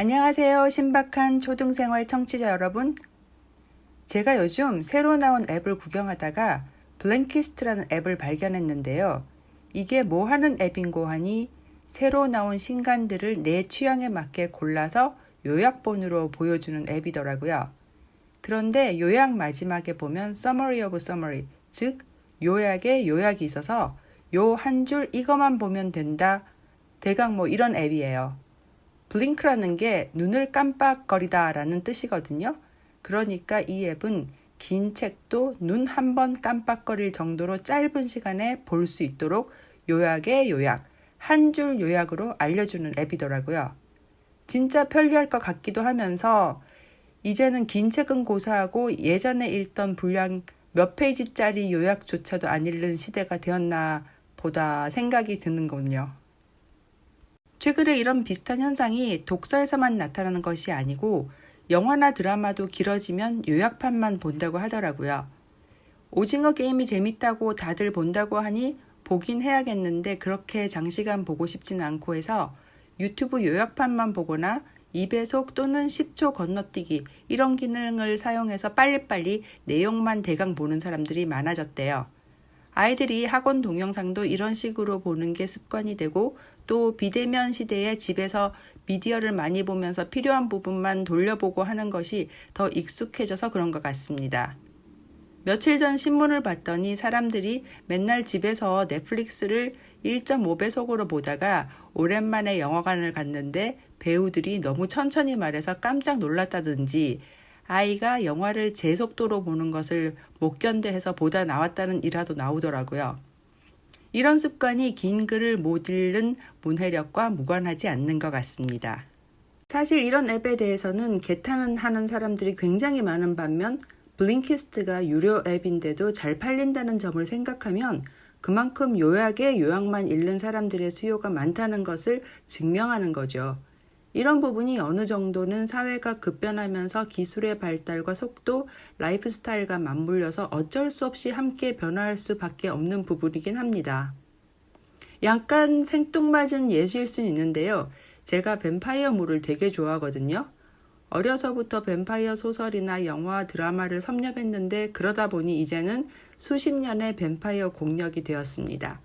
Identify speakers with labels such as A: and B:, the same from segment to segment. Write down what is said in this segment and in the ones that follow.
A: 안녕하세요. 신박한 초등생활 청취자 여러분. 제가 요즘 새로 나온 앱을 구경하다가 블랭키스트라는 앱을 발견했는데요. 이게 뭐 하는 앱인고 하니 새로 나온 신간들을 내 취향에 맞게 골라서 요약본으로 보여주는 앱이더라고요. 그런데 요약 마지막에 보면 Summary of Summary, 즉 요약에 요약이 있어서 요 한 줄 이거만 보면 된다. 대강 뭐 이런 앱이에요. 블링크라는 게 눈을 깜빡거리다 라는 뜻이거든요. 그러니까 이 앱은 긴 책도 눈 한 번 깜빡거릴 정도로 짧은 시간에 볼 수 있도록 요약의 요약, 한 줄 요약으로 알려주는 앱이더라고요. 진짜 편리할 것 같기도 하면서 이제는 긴 책은 고사하고 예전에 읽던 분량 몇 페이지짜리 요약조차도 안 읽는 시대가 되었나 보다 생각이 드는군요. 최근에 이런 비슷한 현상이 독서에서만 나타나는 것이 아니고 영화나 드라마도 길어지면 요약판만 본다고 하더라고요. 오징어 게임이 재밌다고 다들 본다고 하니 보긴 해야겠는데 그렇게 장시간 보고 싶진 않고 해서 유튜브 요약판만 보거나 2배속 또는 10초 건너뛰기 이런 기능을 사용해서 빨리빨리 내용만 대강 보는 사람들이 많아졌대요. 아이들이 학원 동영상도 이런 식으로 보는 게 습관이 되고 또 비대면 시대에 집에서 미디어를 많이 보면서 필요한 부분만 돌려보고 하는 것이 더 익숙해져서 그런 것 같습니다. 며칠 전 신문을 봤더니 사람들이 맨날 집에서 넷플릭스를 1.5배속으로 보다가 오랜만에 영화관을 갔는데 배우들이 너무 천천히 말해서 깜짝 놀랐다든지 아이가 영화를 제 속도로 보는 것을 못 견뎌해서 보다 나왔다는 일화도 나오더라고요. 이런 습관이 긴 글을 못 읽는 문해력과 무관하지 않는 것 같습니다. 사실 이런 앱에 대해서는 개탄하는 사람들이 굉장히 많은 반면 블링키스트가 유료 앱인데도 잘 팔린다는 점을 생각하면 그만큼 요약에 요약만 읽는 사람들의 수요가 많다는 것을 증명하는 거죠. 이런 부분이 어느 정도는 사회가 급변하면서 기술의 발달과 속도, 라이프 스타일과 맞물려서 어쩔 수 없이 함께 변화할 수밖에 없는 부분이긴 합니다. 약간 생뚱맞은 예시일 수는 있는데요. 제가 뱀파이어물을 되게 좋아하거든요. 어려서부터 뱀파이어 소설이나 영화, 드라마를 섭렵했는데 그러다 보니 이제는 수십 년의 뱀파이어 공력이 되었습니다.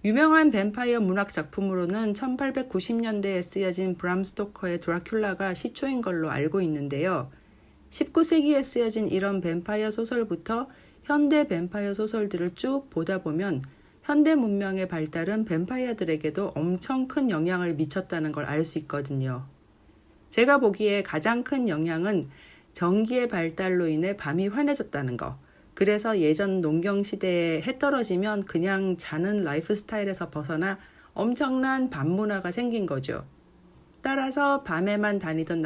A: 유명한 뱀파이어 문학 작품으로는 1890년대에 쓰여진 브람 스토커의 드라큘라가 시초인 걸로 알고 있는데요. 19세기에 쓰여진 이런 뱀파이어 소설부터 현대 뱀파이어 소설들을 쭉 보다 보면 현대 문명의 발달은 뱀파이어들에게도 엄청 큰 영향을 미쳤다는 걸 알 수 있거든요. 제가 보기에 가장 큰 영향은 전기의 발달로 인해 밤이 환해졌다는 거. 그래서 예전 농경 시대에 해 떨어지면 그냥 자는 라이프 스타일에서 벗어나 엄청난 밤 문화가 생긴 거죠. 따라서 밤에만 다니던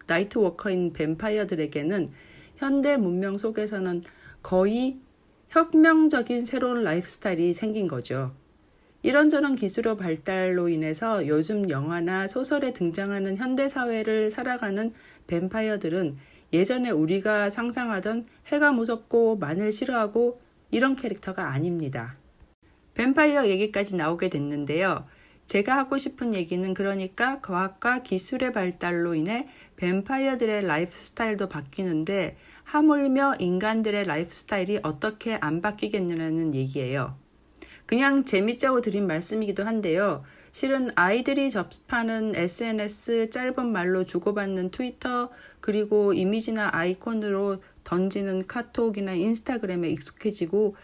A: 나이트 워커인 뱀파이어들에게는 현대 문명 속에서는 거의 혁명적인 새로운 라이프 스타일이 생긴 거죠. 이런저런 기술의 발달로 인해서 요즘 영화나 소설에 등장하는 현대 사회를 살아가는 뱀파이어들은 예전에 우리가 상상하던 해가 무섭고 만을 싫어하고 이런 캐릭터가 아닙니다. 뱀파이어 얘기까지 나오게 됐는데요. 제가 하고 싶은 얘기는 그러니까 과학과 기술의 발달로 인해 뱀파이어들의 라이프 스타일도 바뀌는데 하물며 인간들의 라이프 스타일이 어떻게 안 바뀌겠느냐는 얘기예요. 그냥 재밌자고 드린 말씀이기도 한데요. 실은 아이들이 접하는 SNS, 짧은 말로 주고받는 트위터, 그리고 이미지나 아이콘으로 던지는 카톡이나 인스타그램에 익숙해지고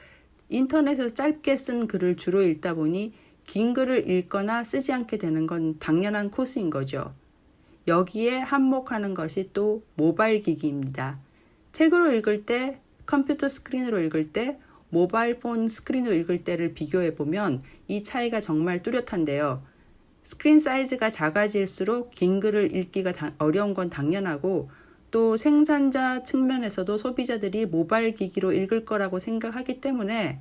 A: 인터넷에서 짧게 쓴 글을 주로 읽다 보니 긴 글을 읽거나 쓰지 않게 되는 건 당연한 코스인 거죠. 여기에 한몫하는 것이 또 모바일 기기입니다. 책으로 읽을 때, 컴퓨터 스크린으로 읽을 때, 모바일 폰 스크린으로 읽을 때를 비교해 보면 이 차이가 정말 뚜렷한데요. 스크린 사이즈가 작아질수록 긴 글을 읽기가 어려운 건 당연하고 또 생산자 측면에서도 소비자들이 모바일 기기로 읽을 거라고 생각하기 때문에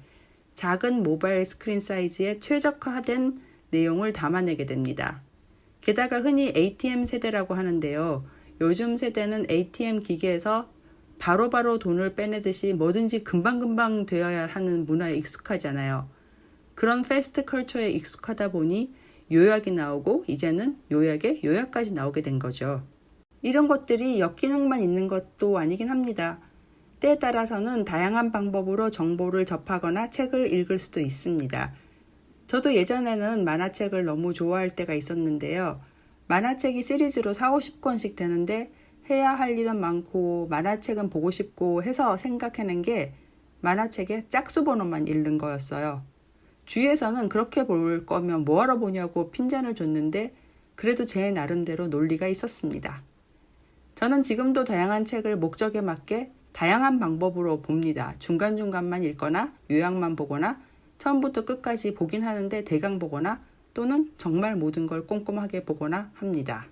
A: 작은 모바일 스크린 사이즈에 최적화된 내용을 담아내게 됩니다. 게다가 흔히 ATM 세대라고 하는데요. 요즘 세대는 ATM 기계에서 바로바로 돈을 빼내듯이 뭐든지 금방금방 되어야 하는 문화에 익숙하잖아요. 그런 패스트 컬처에 익숙하다 보니 요약이 나오고 이제는 요약에 요약까지 나오게 된 거죠. 이런 것들이 역기능만 있는 것도 아니긴 합니다. 때에 따라서는 다양한 방법으로 정보를 접하거나 책을 읽을 수도 있습니다. 저도 예전에는 만화책을 너무 좋아할 때가 있었는데요. 만화책이 시리즈로 4~50권씩 되는데 해야 할 일은 많고 만화책은 보고 싶고 해서 생각해낸 게 만화책의 짝수 번호만 읽는 거였어요. 주위에서는 그렇게 볼 거면 뭐하러 보냐고 핀잔을 줬는데 그래도 제 나름대로 논리가 있었습니다. 저는 지금도 다양한 책을 목적에 맞게 다양한 방법으로 봅니다. 중간중간만 읽거나 요약만 보거나 처음부터 끝까지 보긴 하는데 대강 보거나 또는 정말 모든 걸 꼼꼼하게 보거나 합니다.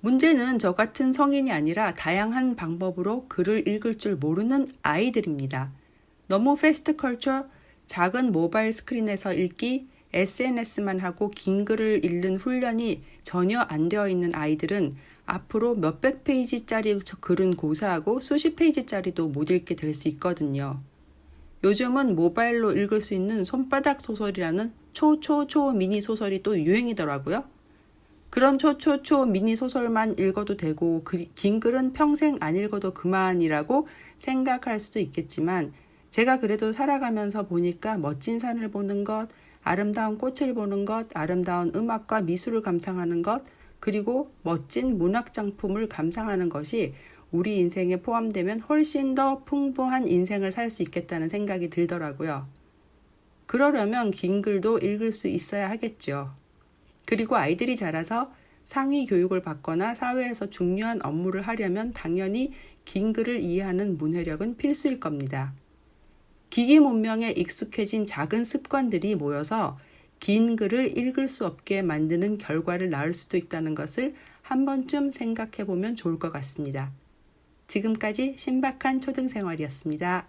A: 문제는 저 같은 성인이 아니라 다양한 방법으로 글을 읽을 줄 모르는 아이들입니다. 너무 패스트 컬처, 작은 모바일 스크린에서 읽기, SNS만 하고 긴 글을 읽는 훈련이 전혀 안 되어 있는 아이들은 앞으로 몇백 페이지짜리 글은 고사하고 수십 페이지짜리도 못 읽게 될 수 있거든요. 요즘은 모바일로 읽을 수 있는 손바닥 소설이라는 초초초 미니 소설이 또 유행이더라고요. 그런 초초초 미니 소설만 읽어도 되고 긴 글은 평생 안 읽어도 그만이라고 생각할 수도 있겠지만 제가 그래도 살아가면서 보니까 멋진 산을 보는 것, 아름다운 꽃을 보는 것, 아름다운 음악과 미술을 감상하는 것, 그리고 멋진 문학작품을 감상하는 것이 우리 인생에 포함되면 훨씬 더 풍부한 인생을 살 수 있겠다는 생각이 들더라고요. 그러려면 긴 글도 읽을 수 있어야 하겠죠. 그리고 아이들이 자라서 상위 교육을 받거나 사회에서 중요한 업무를 하려면 당연히 긴 글을 이해하는 문해력은 필수일 겁니다. 기기 문명에 익숙해진 작은 습관들이 모여서 긴 글을 읽을 수 없게 만드는 결과를 낳을 수도 있다는 것을 한 번쯤 생각해 보면 좋을 것 같습니다. 지금까지 신박한 초등생활이었습니다.